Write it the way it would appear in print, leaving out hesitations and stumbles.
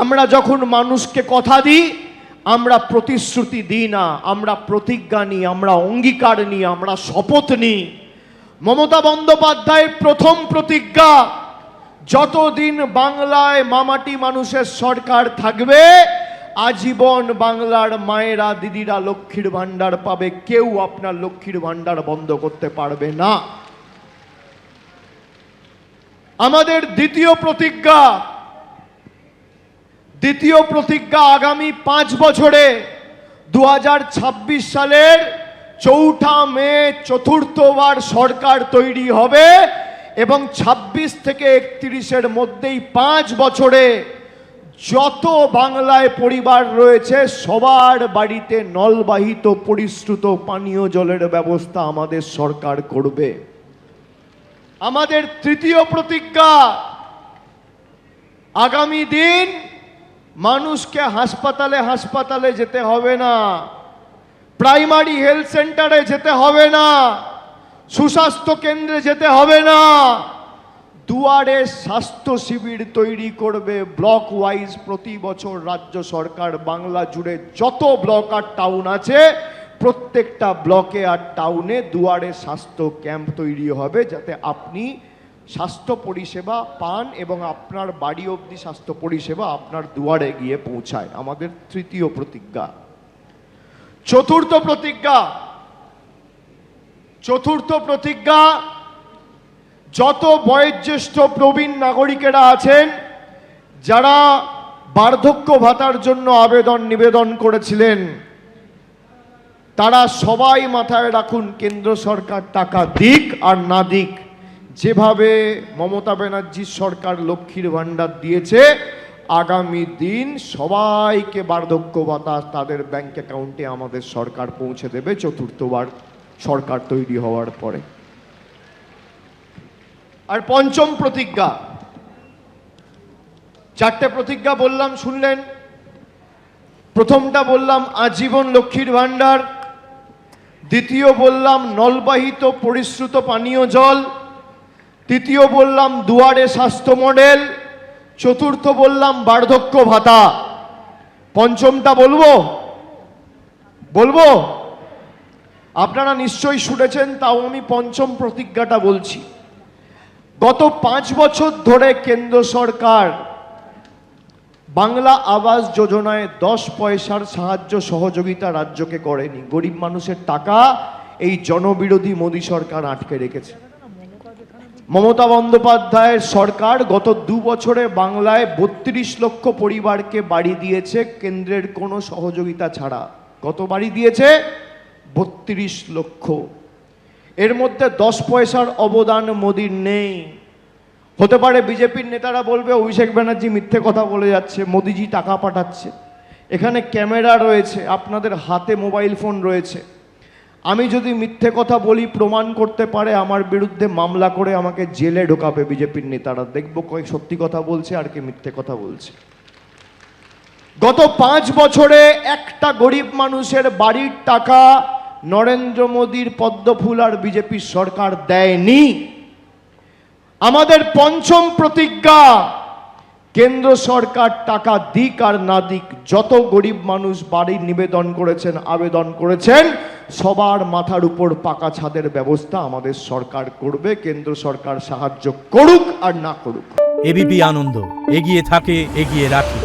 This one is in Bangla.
আমরা যখন মানুষকে কথা দিই, আমরা প্রতিশ্রুতি দিই না, আমরা প্রতিজ্ঞা নিই, আমরা অঙ্গীকার নিই, আমরা শপথ নিই। মমতা বন্দ্যোপাধ্যায়ের প্রথম প্রতিজ্ঞা, যতদিন বাংলায় মামাটি মানুষের সরকার থাকবে আজীবন বাংলার মায়েরা দিদিরা লক্ষ্মীর ভান্ডার পাবে, কেউ আপনার লক্ষ্মীর ভান্ডার বন্ধ করতে পারবে না। আমাদের দ্বিতীয় প্রতিজ্ঞা আগামী 5 বছরে 2026 সালের 4 মে চতুর্থবার সরকার তৈরি হবে এবং 26 থেকে 31-এর মধ্যেই 5 বছরে যত বাংলায় পরিবার রয়েছে সবার বাড়িতে নলবাহিত পরিশ্রুত পানীয় জলের ব্যবস্থা আমাদের সরকার করবে। আমাদের তৃতীয় প্রতিজ্ঞা, আগামী দিন মানুষকে হাসপাতালে যেতে হবে না, প্রাইমারি হেলথ সেন্টারে যেতে হবে না, সুস্বাস্থ্য কেন্দ্রে যেতে হবে না, দুয়ারে স্বাস্থ্য শিবির তৈরি করবে ব্লক ওয়াইজ। প্রতি বছর রাজ্য সরকার বাংলা জুড়ে যত ব্লক আর টাউন আছে প্রত্যেকটা ব্লকে আর টাউনে দুয়ারে স্বাস্থ্য ক্যাম্প তৈরি হবে, যাতে আপনি স্বাস্থ্য পরিষেবা পান এবং আপনার বাড়ি অবধি স্বাস্থ্য পরিষেবা আপনার দুয়ারে গিয়ে পৌঁছায়। আমাদের তৃতীয় প্রতিজ্ঞা। চতুর্থ প্রতিজ্ঞা, যত বয়োজ্যেষ্ঠ প্রবীণ নাগরিকেরা আছেন যারা বার্ধক্য ভাতার জন্য নিবেদন করেছিলেন, তারা সবাই মাথায় রাখুন, কেন্দ্র সরকার টাকা দিক আর না দিক, যেভাবে মমতা ব্যানার্জির সরকার লক্ষ্মীর ভান্ডার দিয়েছে, আগামী দিন সবাইকে বার্ধক্য ভাতা তাদের ব্যাংক অ্যাকাউন্টে আমাদের সরকার পৌঁছে দেবে চতুর্থবার সরকার তৈরি হওয়ার পরে। আর পঞ্চম প্রতিজ্ঞা, 4টে প্রতিজ্ঞা বললাম, শুনলেন। প্রথমটা বললাম আজীবন লক্ষ্মীর ভান্ডার, দ্বিতীয় বললাম নলবাহিত পরিশ্রুত পানীয় জল, তৃতীয় বললাম দুয়ারে স্বাস্থ্য মডেল, চতুর্থ বললাম বার্ধক্য ভাতা। পঞ্চমটা বলবো আপনারা নিশ্চয়ই শুনেছেন, তাও আমি পঞ্চম প্রতিজ্ঞাটা বলছি। গত 5 বছর ধরে কেন্দ্র সরকার বাংলা আবাস যোজনায় 10 পয়সার সাহায্য সহযোগিতা রাজ্যকে করেনি। গরিব মানুষের টাকা এই জনবিরোধী মোদী সরকার আটকে রেখেছে। মমতা বন্দ্যোপাধ্যায়ের সরকার গত 2 বছরে বাংলায় 32 লক্ষ পরিবারকে বাড়ি দিয়েছে কেন্দ্রের কোনো সহযোগিতা ছাড়া। কত বাড়ি দিয়েছে? 32 লক্ষ। এর মধ্যে 10 পয়সার অবদান মোদির নেই। হতে পারে বিজেপির নেতারা বলবে অভিষেক ব্যানার্জি মিথ্যে কথা বলে যাচ্ছে, মোদিজি টাকা পাঠাচ্ছে। এখানে ক্যামেরা রয়েছে, আপনাদের হাতে মোবাইল ফোন রয়েছে। আমি যদি মিথ্যে কথা বলি প্রমাণ করতে পারে আমার বিরুদ্ধে মামলা করে আমাকে জেলে ঢোকাবে বিজেপির নেতারা। দেখবো কয়েক সত্যি কথা বলছে আর কে মিথ্যে কথা বলছে। গত 5 বছরে একটা গরিব মানুষের বাড়ির টাকা নরেন্দ্র মোদীর পদ্মফুল আর বিজেপির সরকার দেয়নি। আমাদের পঞ্চম প্রতিজ্ঞা, কেন্দ্র সরকার টাকা দিক আর না দিক, যত গরিব মানুষ বাড়ির নিবেদন করেছেন আবেদন করেছেন সবার মাথার উপর পাকা ছাদের ব্যবস্থা আমাদের সরকার করবে। কেন্দ্র সরকার সাহায্য করুক আর না করুক। এবিপি আনন্দ, এগিয়ে থাকে, এগিয়ে রাখে।